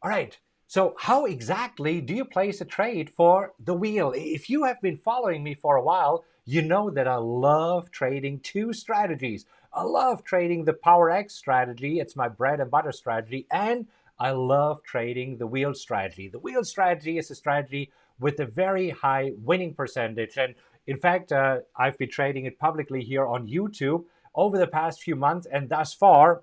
All right, so how exactly do you place a trade for the wheel? If you have been following me for a while, you know that I love trading two strategies. I love trading the Power X strategy, it's my bread and butter strategy, and I love trading the wheel strategy. The wheel strategy is a strategy with a very high winning percentage. And in fact, I've been trading it publicly here on YouTube over the past few months, and thus far,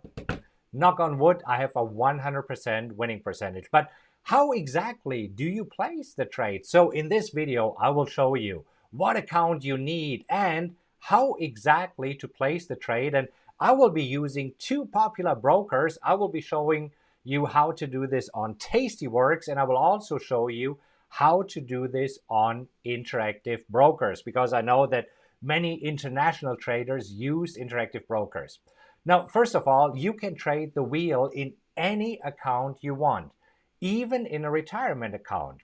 knock on wood, I have a 100% winning percentage. But how exactly do you place the trade? So in this video, I will show you what account you need and how exactly to place the trade. And I will be using two popular brokers. I will be showing you how to do this on Tastyworks, and I will also show you how to do this on Interactive Brokers, because I know that many international traders use Interactive Brokers. Now, first of all, you can trade the wheel in any account you want, even in a retirement account.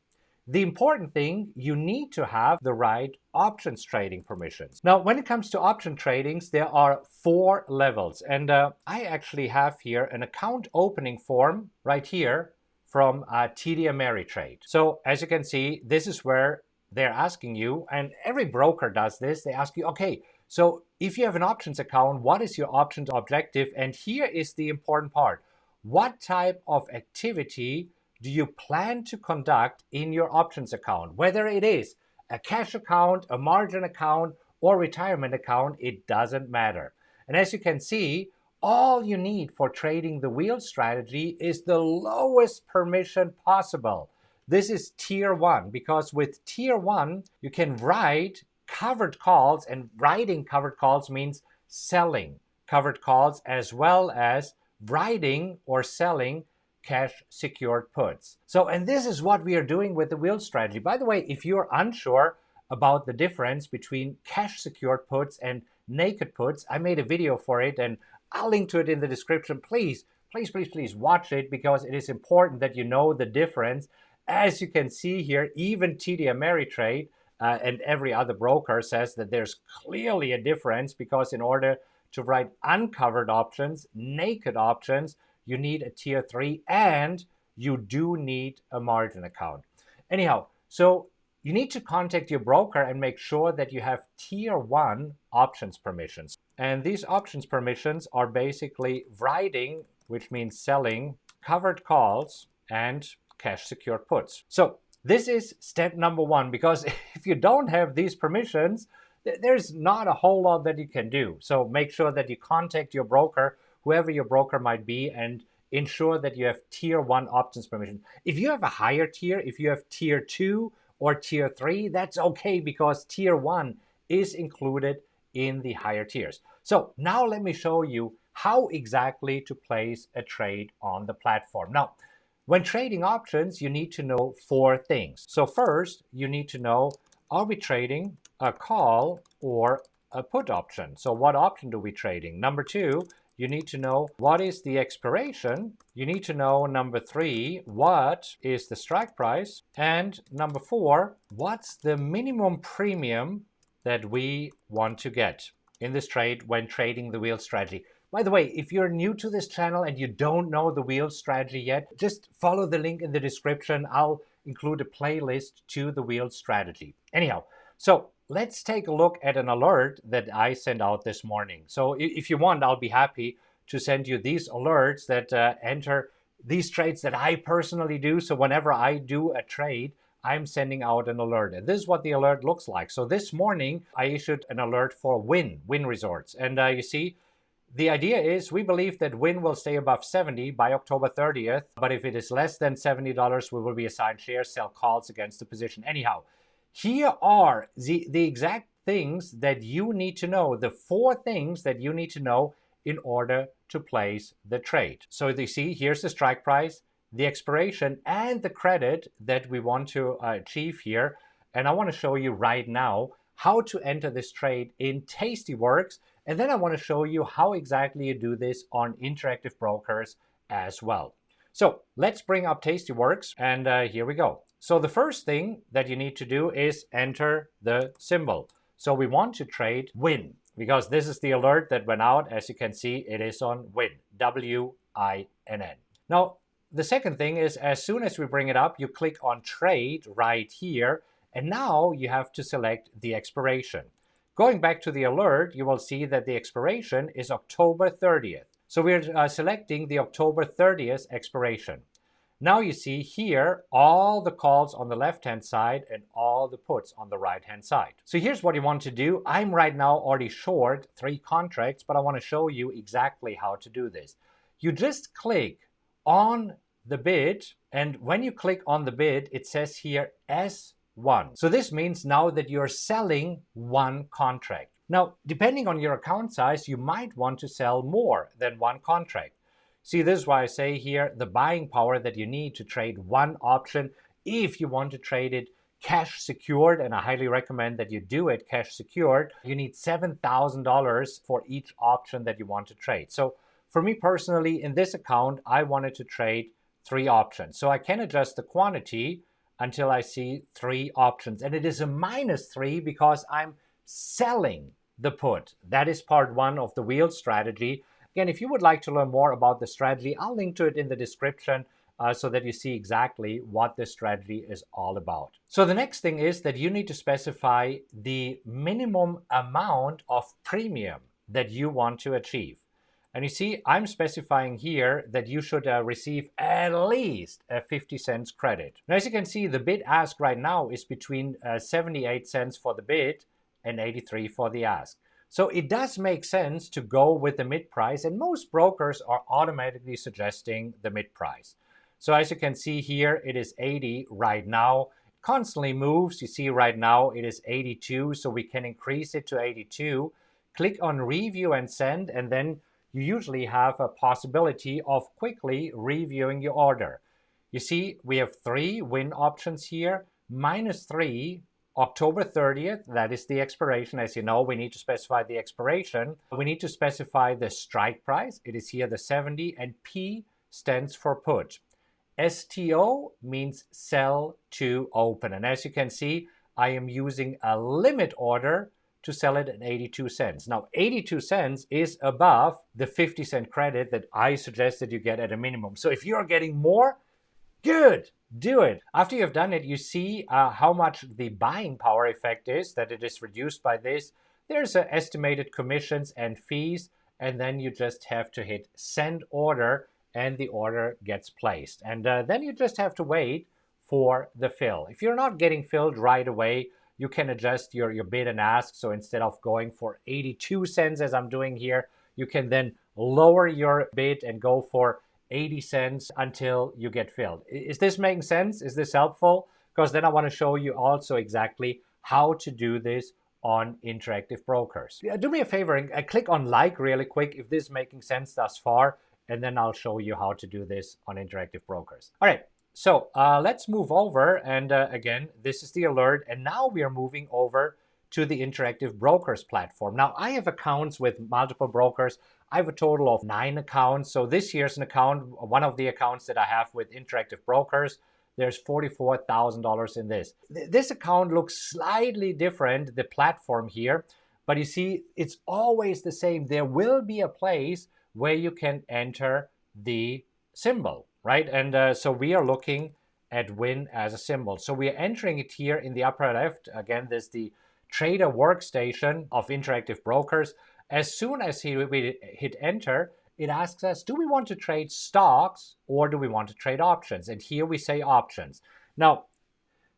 The important thing, you need to have the right options trading permissions. Now, when it comes to option tradings, there are 4 levels. And I actually have here an account opening form right here from TD Ameritrade. So as you can see, this is where they're asking you, and every broker does this, they ask you, okay, so if you have an options account, what is your options objective? And here is the important part. What type of activity do you plan to conduct in your options account? Whether it is a cash account, a margin account, or retirement account, it doesn't matter. And as you can see, all you need for trading the wheel strategy is the lowest permission possible. This is tier 1, because with tier 1, you can write covered calls, and writing covered calls means selling covered calls as well as writing or selling cash secured puts. So, and this is what we are doing with the wheel strategy. By the way, if you're unsure about the difference between cash secured puts and naked puts, I made a video for it and I'll link to it in the description. Please watch it, because it is important that you know the difference. As you can see here, even TD Ameritrade and every other broker says that there's clearly a difference, because in order to write uncovered options, naked options, you need a tier 3 and you do need a margin account. Anyhow, so you need to contact your broker and make sure that you have tier 1 options permissions. And these options permissions are basically writing, which means selling, covered calls, and cash secured puts. So this is step number 1, because if you don't have these permissions, there's not a whole lot that you can do. So make sure that you contact your broker, whoever your broker might be, and ensure that you have tier 1 options permission. If you have a higher tier, if you have tier 2 or tier 3, that's okay, because tier 1 is included in the higher tiers. So now let me show you how exactly to place a trade on the platform. Now, when trading options, you need to know 4 things. So first, you need to know, are we trading a call or a put option? So what option do we trading? Number 2, you need to know what is the expiration. You need to know, number 3, what is the strike price? And number 4, what's the minimum premium that we want to get in this trade when trading the wheel strategy? By the way, if you're new to this channel and you don't know the wheel strategy yet, just follow the link in the description. I'll include a playlist to the wheel strategy. Anyhow, so let's take a look at an alert that I sent out this morning. So if you want, I'll be happy to send you these alerts that enter these trades that I personally do. So whenever I do a trade, I'm sending out an alert. And this is what the alert looks like. So this morning, I issued an alert for Win Resorts. And you see, the idea is we believe that Win will stay above 70 by October 30th. But if it is less than $70, we will be assigned shares, sell calls against the position. Anyhow, here are the exact things that you need to know, the 4 things that you need to know in order to place the trade. So you see, here's the strike price, the expiration, and the credit that we want to achieve here. And I want to show you right now how to enter this trade in Tastyworks. And then I want to show you how exactly you do this on Interactive Brokers as well. So let's bring up Tastyworks, and here we go. So the first thing that you need to do is enter the symbol. So we want to trade Win, because this is the alert that went out. As you can see, it is on Win, W-I-N-N. Now, the second thing is, as soon as we bring it up, you click on trade right here, and now you have to select the expiration. Going back to the alert, you will see that the expiration is October 30th. So we're selecting the October 30th expiration. Now you see here all the calls on the left-hand side and all the puts on the right-hand side. So here's what you want to do. I'm right now already short 3 contracts, but I want to show you exactly how to do this. You just click on the bid, and when you click on the bid, it says here S1. So this means now that you're selling 1 contract. Now, depending on your account size, you might want to sell more than 1 contract. See, this is why I say here the buying power that you need to trade 1 option if you want to trade it cash secured, and I highly recommend that you do it cash secured. You need $7,000 for each option that you want to trade. So for me personally, in this account, I wanted to trade 3 options. So I can adjust the quantity until I see 3 options. And it is a -3 because I'm selling the put. That is part 1 of the wheel strategy. Again, if you would like to learn more about the strategy, I'll link to it in the description so that you see exactly what this strategy is all about. So the next thing is that you need to specify the minimum amount of premium that you want to achieve. And you see, I'm specifying here that you should receive at least a 50 cents credit. Now, as you can see, the bid ask right now is between 78 cents for the bid and 83 for the ask. So it does make sense to go with the mid price, and most brokers are automatically suggesting the mid price. So as you can see here, it is 80 right now. It constantly moves. You see right now it is 82, so we can increase it to 82. Click on review and send, and then you usually have a possibility of quickly reviewing your order. You see, we have 3 win options here, -3, October 30th, that is the expiration. As you know, we need to specify the expiration. We need to specify the strike price. It is here the 70, and P stands for put. STO means sell to open. And as you can see, I am using a limit order to sell it at 82 cents. Now, 82 cents is above the 50 cent credit that I suggested you get at a minimum. So if you're getting more, good, do it. After you've done it, you see how much the buying power effect is, that it is reduced by this. There's estimated commissions and fees, and then you just have to hit send order, and the order gets placed. And then you just have to wait for the fill. If you're not getting filled right away, you can adjust your bid and ask. So instead of going for 82 cents as I'm doing here, you can then lower your bid and go for 80 cents until you get filled. Is this making sense? Is this helpful? Because then I want to show you also exactly how to do this on Interactive Brokers. Do me a favor and click on like really quick if this is making sense thus far, and then I'll show you how to do this on Interactive Brokers. All right. So let's move over, and again, this is the alert, and now we are moving over to the Interactive Brokers platform. Now, I have accounts with multiple brokers. I have a total of 9 accounts. So this here's an account, one of the accounts that I have with Interactive Brokers. There's $44,000 in this. This account looks slightly different, the platform here, but you see, it's always the same. There will be a place where you can enter the symbol, right? And so we are looking at win as a symbol. So we are entering it here in the upper left. Again, there's the trader workstation of Interactive Brokers. As soon as we hit enter, it asks us, do we want to trade stocks or do we want to trade options? And here we say options. Now,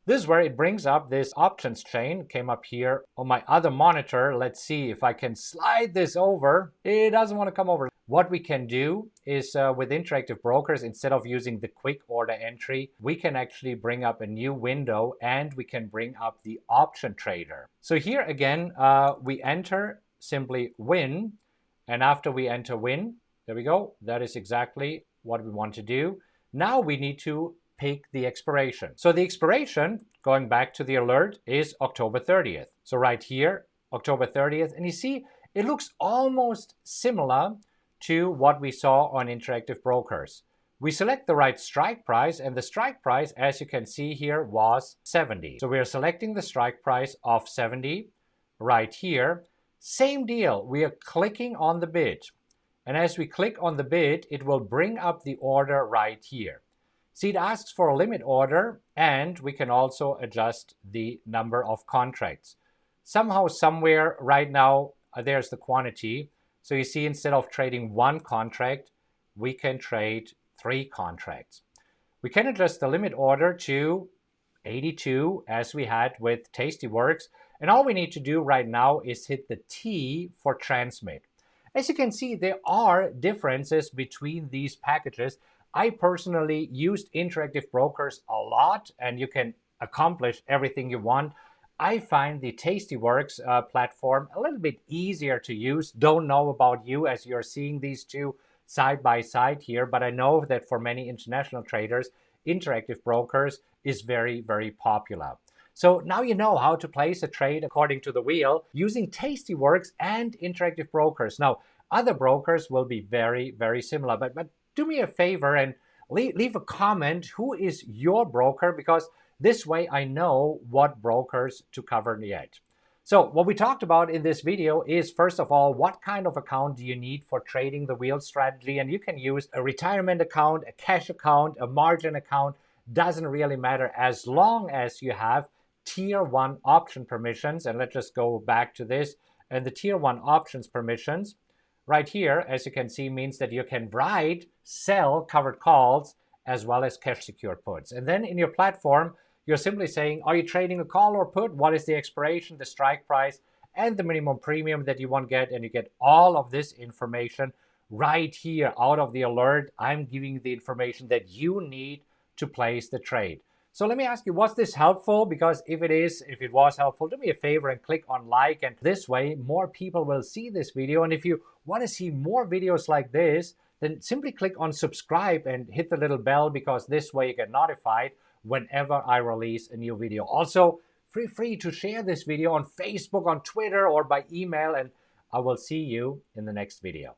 this is where it brings up this options chain. Came up here on my other monitor. Let's see if I can slide this over. It doesn't want to come over. What we can do is with Interactive Brokers, instead of using the quick order entry, we can actually bring up a new window and we can bring up the option trader. So here again, we enter simply win. And after we enter win, there we go. That is exactly what we want to do. Now we need to pick the expiration. So the expiration, going back to the alert, is October 30th. So right here, October 30th. And you see, it looks almost similar to what we saw on Interactive Brokers. We select the right strike price, and the strike price, as you can see here, was 70. So we are selecting the strike price of 70 right here. Same deal. We are clicking on the bid. And as we click on the bid, it will bring up the order right here. See, it asks for a limit order, and we can also adjust the number of contracts. Somehow, somewhere right now, there's the quantity. So you see, instead of trading one contract, we can trade 3 contracts. We can adjust the limit order to 82 as we had with Tastyworks. And all we need to do right now is hit the T for transmit. As you can see, there are differences between these packages. I personally used Interactive Brokers a lot, and you can accomplish everything you want. I find the Tastyworks platform a little bit easier to use. Don't know about you as you're seeing these two side by side here, but I know that for many international traders, Interactive Brokers is very, very popular. So now you know how to place a trade according to the wheel using Tastyworks and Interactive Brokers. Now, other brokers will be very, very similar, but do me a favor and leave a comment. Who is your broker? Because this way I know what brokers to cover yet. So what we talked about in this video is, first of all, what kind of account do you need for trading the wheel strategy? And you can use a retirement account, a cash account, a margin account. Doesn't really matter as long as you have tier 1 option permissions. And let's just go back to this. And the tier 1 options permissions right here, as you can see, means that you can write, sell covered calls as well as cash secured puts. And then in your platform, you're simply saying, are you trading a call or put? What is the expiration, the strike price, and the minimum premium that you want to get? And you get all of this information right here out of the alert. I'm giving you the information that you need to place the trade. So let me ask you, was this helpful? Because if it was helpful, do me a favor and click on like, and this way more people will see this video. And if you want to see more videos like this, then simply click on subscribe and hit the little bell, because this way you get notified whenever I release a new video. Also, feel free to share this video on Facebook, on Twitter, or by email, and I will see you in the next video.